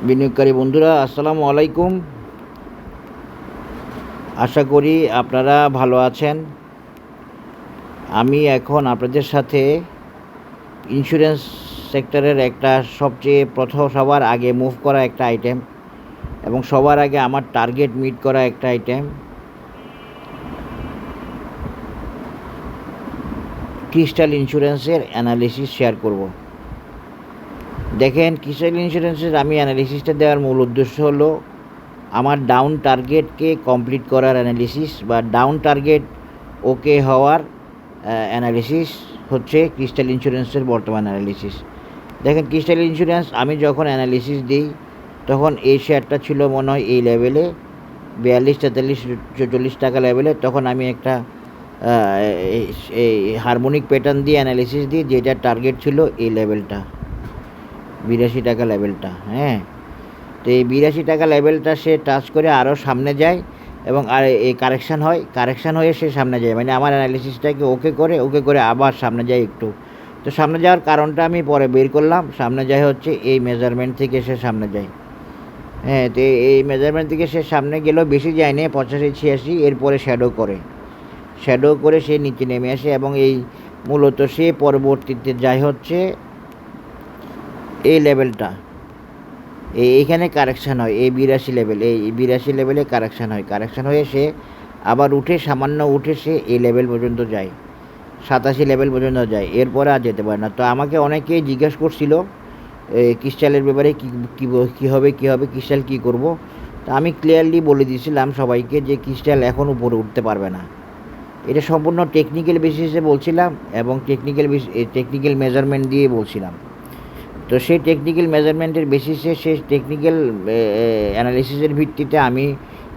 বিনিয়োগকারী বন্ধুরা, আসসালামু আলাইকুম। আশা করি আপনারা ভালো আছেন। আমি এখন আপনাদের সাথে ইন্স্যুরেন্স সেক্টরের একটা সবচেয়ে সবার আগে মুভ করা একটা আইটেম এবং সবার আগে আমার টার্গেট মিট করা একটা আইটেম, ক্রিস্টাল ইন্স্যুরেন্সের অ্যানালিসিস শেয়ার করব। দেখেন, ক্রিস্টাল ইন্স্যুরেন্সের আমি অ্যানালিসিসটা দেওয়ার মূল উদ্দেশ্য হলো আমার ডাউন টার্গেটকে কমপ্লিট করার অ্যানালিসিস বা ডাউন টার্গেট ওকে হওয়ার অ্যানালিসিস হচ্ছে ক্রিস্টাল ইন্স্যুরেন্সের বর্তমান অ্যানালিসিস। দেখেন, ক্রিস্টাল ইন্স্যুরেন্স আমি যখন অ্যানালিসিস দিই তখন এই শেয়ারটা ছিল মনে হয় এই লেভেলে 42, 43, 44 টাকা লেভেলে। তখন আমি একটা এই হারমোনিক প্যাটার্ন দিয়ে অ্যানালিসিস দিই, যেটার টার্গেট ছিল এই লেভেলটা, 82 টাকা লেভেলটা। হ্যাঁ, তো এই 82 টাকা লেভেলটা সে টাচ করে আরও সামনে যায় এবং আর এই কারেকশান হয়ে সে সামনে যায়, মানে আমার অ্যানালিসিসটাকে ওকে করে আবার সামনে যায় একটু। তো সামনে যাওয়ার কারণটা আমি পরে বের করলাম। সামনে যায় হচ্ছে এই মেজারমেন্ট থেকে সে সামনে যায়। হ্যাঁ, তো এই মেজারমেন্ট থেকে সে সামনে গেলেও বেশি যায় না, 85, 86। এরপরে শ্যাডো করে সে নিচে নেমে আসে এবং এই মূলত সে পরবর্তীতে যায় হচ্ছে এই লেভেলটা, এইখানে কারেকশান হয়, এই 82 লেভেলে কারেকশান হয়ে সে আবার সামান্য উঠে সে এই লেভেল পর্যন্ত যায়, 87 লেভেল পর্যন্ত যায়। এরপরে আর যেতে পারে না। তো আমাকে অনেকেই জিজ্ঞাসা করছিল ক্রিস্টালের ব্যাপারে কী হবে ক্রিস্টাল কী করব। তো আমি ক্লিয়ারলি বলে দিয়েছিলাম সবাইকে যে ক্রিস্টাল এখন উপরে উঠতে পারবে না। এটা সম্পূর্ণ টেকনিক্যাল বেসিসে বলছিলাম এবং টেকনিক্যাল মেজারমেন্ট দিয়ে বলছিলাম। তো সেই টেকনিক্যাল মেজারমেন্টের বেসিসে, সেই টেকনিক্যাল অ্যানালিসিসের ভিত্তিতে আমি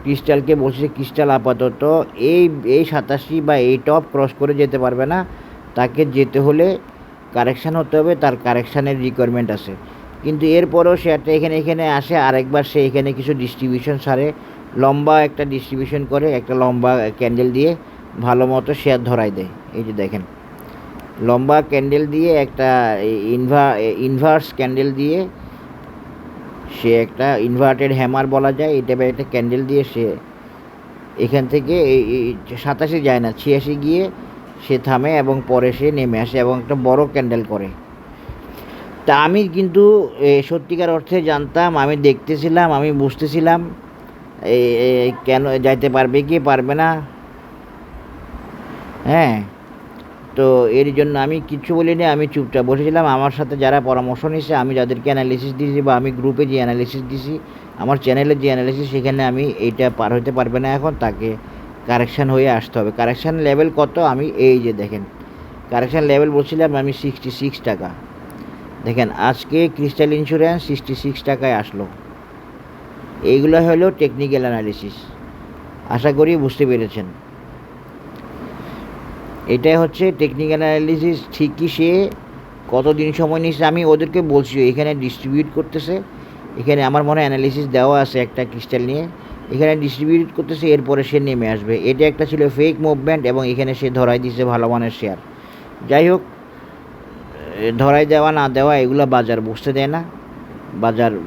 ক্রিস্টালকে বলছি ক্রিস্টাল আপাতত এই 87 বা এই টপ ক্রস করে যেতে পারবে না। তাকে যেতে হলে কারেকশান হতে হবে, তার কারেকশানের রিকোয়ারমেন্ট আছে। কিন্তু এরপরেও শেয়ারটা এখানে আসে, আরেকবার সে এখানে কিছু ডিস্ট্রিবিউশন সারে, লম্বা একটা ডিস্ট্রিবিউশন করে, একটা লম্বা ক্যান্ডেল দিয়ে ভালো মতো শেয়ার ধরাই দেয়। এই যে দেখেন, লম্বা ক্যান্ডেল দিয়ে একটা ইনভার্স ক্যান্ডেল দিয়ে সে একটা ইনভার্টেড হ্যামার বলা যায়, এই টাইপের একটা ক্যান্ডেল দিয়ে সে এখান থেকে 87 যায় না, 86 গিয়ে সে থামে এবং পরে সে নেমে আসে এবং একটা বড় ক্যান্ডেল করে। তা আমি কিন্তু সত্যিকার অর্থে জানতাম, আমি দেখতেছিলাম, আমি বুঝতেছিলাম কেন যাইতে পারবে কি পারবে না। হ্যাঁ, তো এর জন্য আমি কিচ্ছু বলিনি, আমি চুপচাপ বসেছিলাম। আমার সাথে যারা পরামর্শ নিয়েছে, আমি যাদেরকে অ্যানালিসিস দিয়েছি বা আমি গ্রুপে যে অ্যানালিসিস দিয়েছি, আমার চ্যানেলে যে অ্যানালিসিস, সেখানে আমি এইটা পার হতে পারবে না এখন, তাকে কারেকশান হয়ে আসতে হবে। কারেকশান লেভেল কত, আমি এই যে দেখেন কারেকশান লেভেল বলছিলাম আমি 66 টাকা। দেখেন, আজকে ক্রিস্টাল ইন্স্যুরেন্স 66 টাকায় আসলো। এইগুলো হলো টেকনিক্যাল অ্যানালিসিস। আশা করি বুঝতে পেরেছেন। এটাই হচ্ছে টেকনিক্যাল অ্যানালিসিস। ঠিকই সে কতদিন সময় নিচ্ছে আমি ওদেরকে বলছি, এখানে ডিস্ট্রিবিউট করতেছে, এখানে আমার মনে হয় অ্যানালিসিস দেওয়া আছে একটা ক্রিস্টাল নিয়ে, এখানে ডিস্ট্রিবিউট করতেছে, এরপরে সে নেমে আসবে। এটা একটা ছিল ফেক মুভমেন্ট এবং এখানে সে ধরাই দিচ্ছে ভালো মানের শেয়ার। যাই হোক, ধরাই দেওয়া না দেওয়া এগুলো বাজার বুঝতে দেয় না।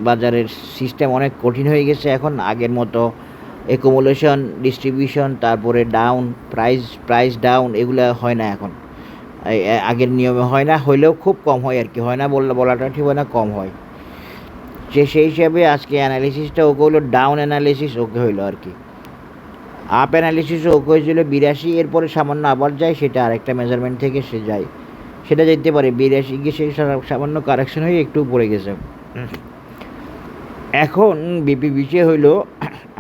বাজারের সিস্টেম অনেক কঠিন হয়ে গেছে এখন। আগের মতো অ্যাকুমুলেশন, ডিস্ট্রিবিউশন, তারপরে ডাউন, প্রাইস ডাউন, এগুলো হয় না এখন। আগের নিয়মে হয় না, হইলেও খুব কম হয় আর কি, হয় না বলাটা ঠিক হয় না, কম হয়। সেই হিসাবে আজকে অ্যানালিসিসটা ওকে হলো ডাউন অ্যানালিসিস ওকে হইলো আর কি। আপ অ্যানালিসিসও ওকে হয়েছিল 82, এরপরে সামান্য আবার যায়, সেটা আরেকটা মেজারমেন্ট থেকে সে যায়, সেটা যেতে পারে 82 গিয়ে সে সামান্য কারেকশন হয়ে একটু পড়ে গেছে। এখন বিষয় হইল,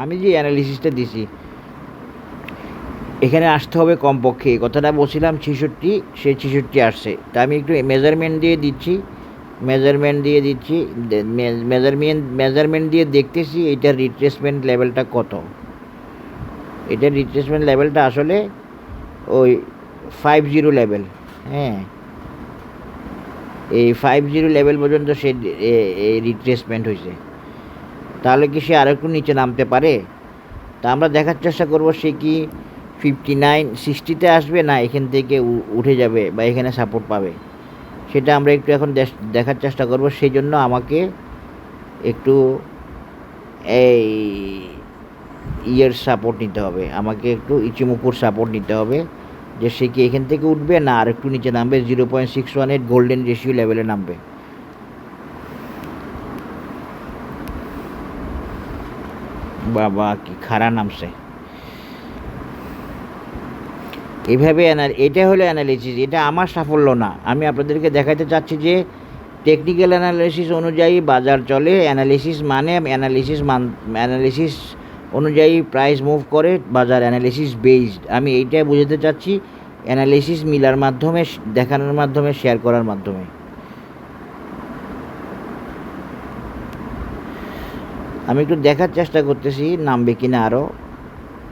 আমি যে অ্যানালিসিসটা দিছি এখানে আসতে হবে কমপক্ষে, এই কথাটা বলছিলাম 66, সে 66 আসছে। তা আমি একটু মেজারমেন্ট দিয়ে দেখতেছি এটার রিট্রেসমেন্ট লেভেলটা কত। এটার রিট্রেসমেন্ট লেভেলটা আসলে ওই 50 লেভেল। হ্যাঁ, এই 50 লেভেল পর্যন্ত সে রিট্রেসমেন্ট হয়েছে। তাহলে কি সে আরও একটু নিচে নামতে পারে? তা আমরা দেখার চেষ্টা করব সে কি 59, 60-তে আসবে, না এখান থেকে উঠে যাবে বা এখানে সাপোর্ট পাবে, সেটা আমরা একটু এখন দেখার চেষ্টা করব। সেই জন্য আমাকে একটু এই ইয়ের সাপোর্ট নিতে হবে, আমাকে একটু ইচিমুকুর সাপোর্ট নিতে হবে, যে সে কি এখান থেকে উঠবে না আর একটু নিচে নামবে, 0.618 গোল্ডেন রেশিও লেভেলে নামবে। বাবা কি খারাপ নামছে। এইভাবে এটা হলো অ্যানালিসিস, এটা আমার সাফল্য না। আমি আপনাদেরকে দেখাতে চাচ্ছি যে টেকনিক্যাল অ্যানালিসিস অনুযায়ী বাজার চলে। অ্যানালিসিস মানে অ্যানালিসিস অনুযায়ী প্রাইস মুভ করে, বাজার অ্যানালিসিস বেসড। আমি এইটাই বোঝাতে চাচ্ছি, অ্যানালিসিস মিলার মাধ্যমে, দেখানোর মাধ্যমে, শেয়ার করার মাধ্যমে। আমি একটু দেখার চেষ্টা করতেছি নামবে কিনা আরও,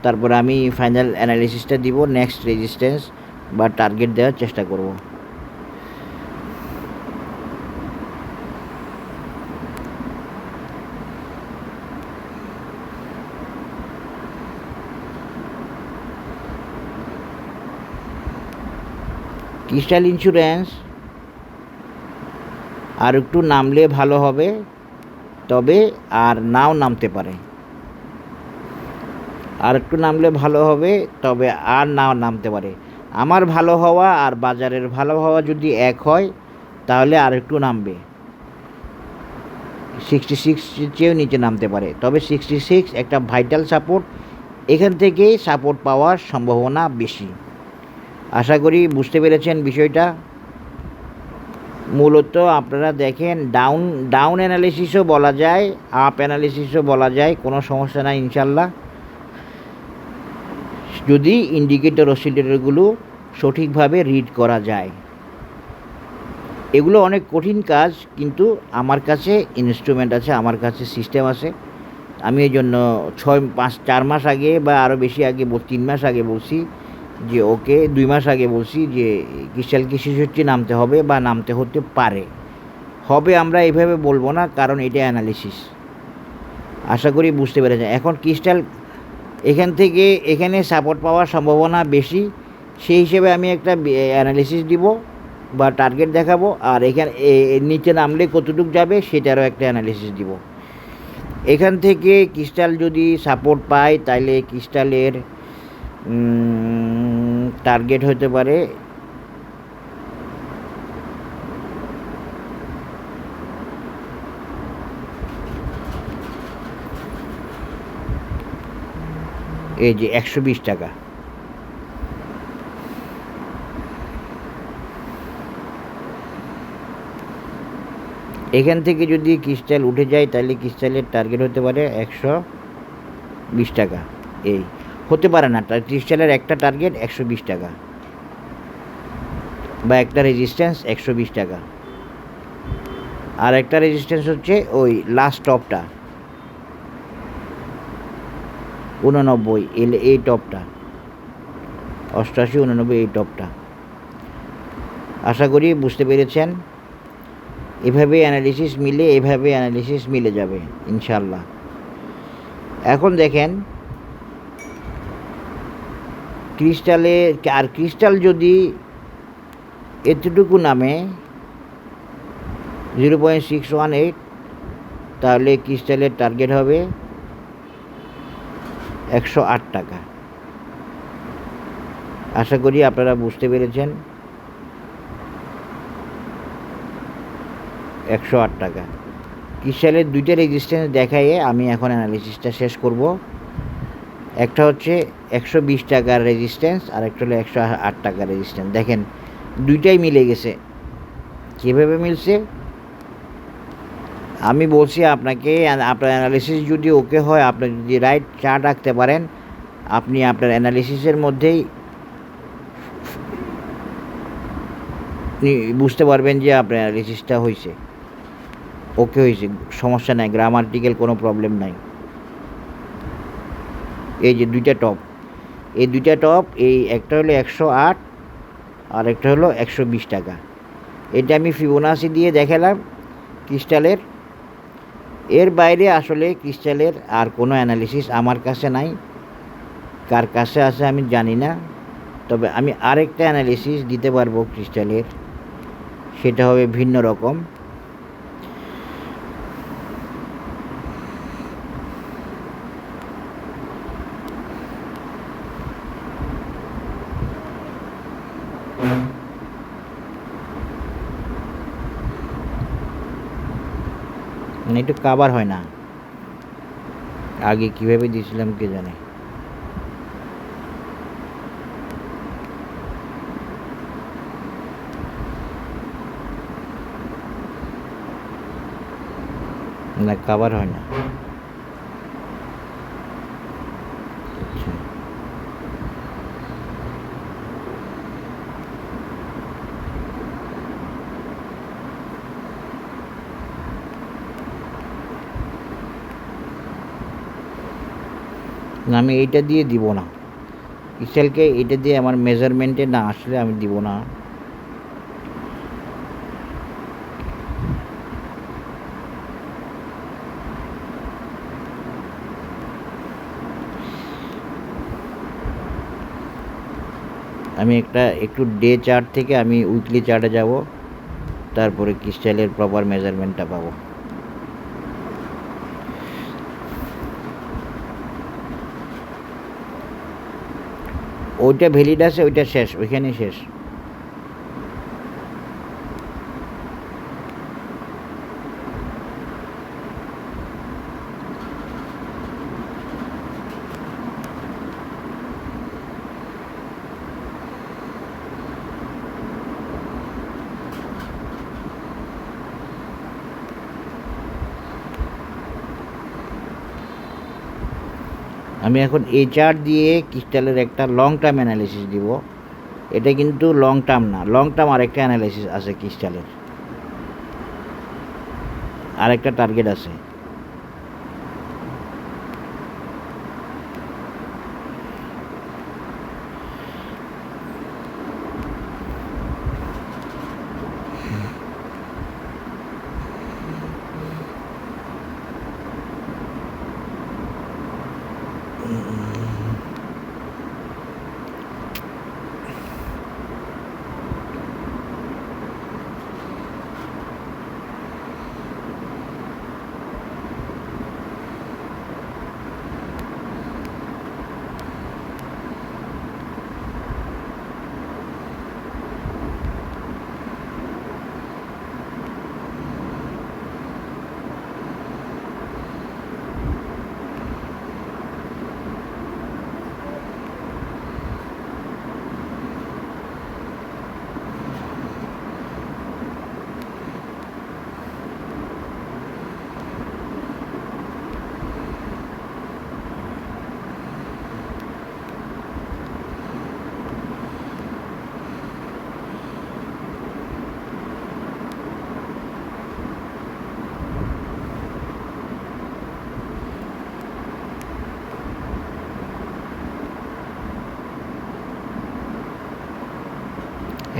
তারপরে আমি ফাইনাল অ্যানালিসিসটা দিব, নেক্সট রেজিস্ট্যান্স বা টার্গেট দেওয়ার চেষ্টা করব। ক্রিস্টাল ইন্স্যুরেন্স আর একটু নামলে ভালো হবে, তবে আর নাও নামতে পারে। আর একটু নামলে ভালো হবে, তবে আর নাও নামতে পারে। আমার ভালো হওয়া আর বাজারের ভালো হওয়া যদি এক হয়, তাহলে আর একটু নামবে, 66 চেয়েও নিচে নামতে পারে। তবে 66 একটা ভাইটাল সাপোর্ট, এখান থেকেই সাপোর্ট পাওয়ার সম্ভাবনা বেশি। আশা করি বুঝতে পেরেছেন বিষয়টা। মূলত আপনারা দেখেন, ডাউন অ্যানালিসিসও বলা যায়, আপ অ্যানালিসিসও বলা যায়, কোনো সমস্যা নাই ইনশাল্লাহ, যদি ইন্ডিকেটর অসিলেটরগুলো সঠিকভাবে রিড করা যায়। এগুলো অনেক কঠিন কাজ, কিন্তু আমার কাছে ইনস্ট্রুমেন্ট আছে, আমার কাছে সিস্টেম আছে। আমি এই জন্য 4 মাস আগে বা আরও বেশি আগে, 3 মাস আগে বলছি যে ওকে, 2 মাস আগে বলছি যে ক্রিস্টাল কি 66 নামতে হবে বা নামতে হতে পারে। হবে আমরা এইভাবে বলবো না, কারণ এটা অ্যানালিসিস। আশা করি বুঝতে পেরেছেন। এখন ক্রিস্টাল এখান থেকে এখানে সাপোর্ট পাওয়ার সম্ভাবনা বেশি, সেই হিসেবে আমি একটা অ্যানালিসিস দিব বা টার্গেট দেখাবো, আর এখানে নিচে নামলে কতটুকু যাবে সেটারও একটা অ্যানালিসিস দিব। এখান থেকে ক্রিস্টাল যদি সাপোর্ট পায়, তাহলে ক্রিস্টালের টার্গেট হতে পারে এই যে 120 টাকা। এখান থেকে যদি ক্রিস্টাল উঠে যায়, তাহলে ক্রিস্টালের টার্গেট হতে পারে 120 টাকা। এই হতে পারে না, ক্রিস্টালের একটা টার্গেট 120 টাকা বা একটা রেজিস্ট্যান্স 120 টাকা, আর একটা রেজিস্ট্যান্স হচ্ছে ওই লাস্ট টপটা 89, এই টপটা 88, 89 এই টপটা। আশা করি বুঝতে পেরেছেন। এভাবে অ্যানালিসিস মিলে যাবে ইনশাল্লাহ। এখন দেখেন ক্রিস্টাল যদি এতটুকু নামে 0.618, তাহলে ক্রিস্টালের টার্গেট হবে 108 টাকা। আশা করি আপনারা বুঝতে পেরেছেন। 108 টাকা ক্রিস্টালের দুইটা রেজিস্ট্যান্স দেখায়ে আমি এখন অ্যানালিসিসটা শেষ করব। একটা হচ্ছে 120 টাকার রেজিস্ট্যান্স, আর একটা হলো 108 টাকার রেজিস্ট্যান্স। দেখেন দুইটাই মিলে গেছে। কীভাবে মিলছে আমি বলছি আপনাকে। আপনার অ্যানালিসিস যদি ওকে হয়, আপনি যদি রাইট চার্ট রাখতে পারেন, আপনি আপনার অ্যানালিসিসের মধ্যেই বুঝতে পারবেন যে আপনার অ্যানালিসিসটা হয়েছে, ওকে হয়েছে, সমস্যা নাই, গ্রামাটিক্যাল কোনো প্রবলেম নাই। এই যে দুইটা টপ, এই একটা হলো 108 আর একটা হলো 120 টাকা। এটা আমি ফিবোনাসি দিয়ে দেখালাম ক্রিস্টালের। এর বাইরে আসলে ক্রিস্টালের আর কোনো অ্যানালিসিস আমার কাছে নাই, কার কাছে আছে আমি জানি না। তবে আমি আরেকটা অ্যানালিসিস দিতে পারবো ক্রিস্টালের, সেটা হবে ভিন্ন রকম। মানে একটু কাভার হয় না, আগে কীভাবে দিয়েছিলাম কে জানে। না, কাভার হয় না। আচ্ছা, না আমি এইটা দিয়ে দিব না, ক্রিস্টালকে এটা দিয়ে আমার মেজারমেন্টে না আসলে আমি দিব না। আমি একটু ডে চার্ট থেকে আমি উইকলি চার্টে যাব, তারপরে ক্রিস্টালের প্রপার মেজারমেন্টটা পাবো। ওইটা ভ্যালিড আছে, ওইটা শেষ, ওইখানেই শেষ। আমি এখন এই চার্ট দিয়ে ক্রিস্টালের একটা লং টার্ম অ্যানালিসিস দিব। এটা কিন্তু লং টার্ম না, লং টার্ম আরেকটা অ্যানালিসিস আছে ক্রিস্টালের, আরেকটা টার্গেট আছে।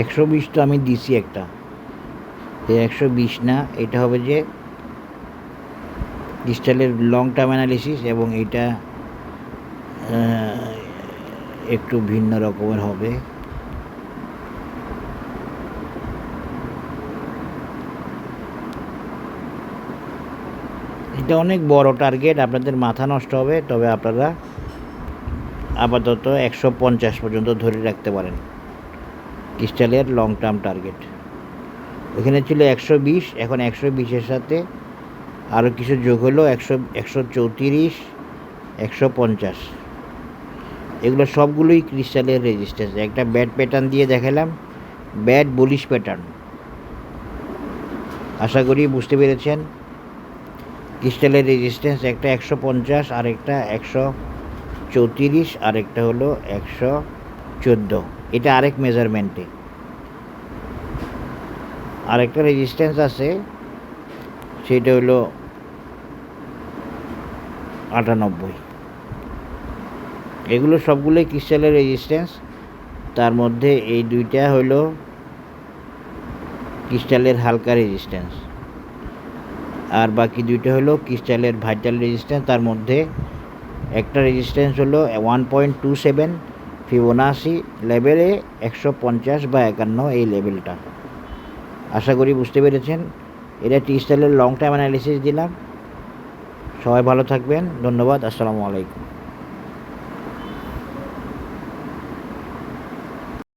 একশো বিশ তো আমি দিছি একটা, 120 না, এটা হবে যে ক্রিস্টালের লং টার্ম অ্যানালিসিস, এবং এটা একটু ভিন্ন রকমের হবে। এটা অনেক বড় টার্গেট, আপনাদের মাথা নষ্ট হবে, তবে আপনারা আপাতত 150 পর্যন্ত ধরে রাখতে পারেন ক্রিস্টালের লং টার্ম টার্গেট। ওখানে ছিল 120, এখন 120-এর সাথে আরও কিছু যোগ হলো 134, 150, এগুলো সবগুলোই ক্রিস্টালের রেজিস্ট্যান্স। একটা ব্যাড প্যাটার্ন দিয়ে দেখালাম, ব্যাড বুলিশ প্যাটার্ন। আশা করি বুঝতে পেরেছেন। ক্রিস্টালের রেজিস্ট্যান্স একটা 150, আর একটা 134, আর একটা হলো 114। এটা আরেক মেজারমেন্টে। আরেকটা রেজিস্ট্যান্স আছে, সেটা হলো 98। এগুলো সবগুলোই ক্রিস্টালের রেজিস্ট্যান্স। তার মধ্যে এই দুইটা হলো ক্রিস্টালের হালকা রেজিস্ট্যান্স, আর বাকি দুইটা হলো ক্রিস্টালের ভাইটাল রেজিস্ট্যান্স। তার মধ্যে একটা রেজিস্ট্যান্স হলো 1.27 ফিবোনাসি লেভেলে, 150 বা 51 এই লেভেলটা। আশা করি বুঝতে পেরেছেন। এটা ক্রিস্টালের লং টার্ম অ্যানালিসিস দিলাম। সবাই ভালো থাকবেন, ধন্যবাদ, আসসালামু আলাইকুম।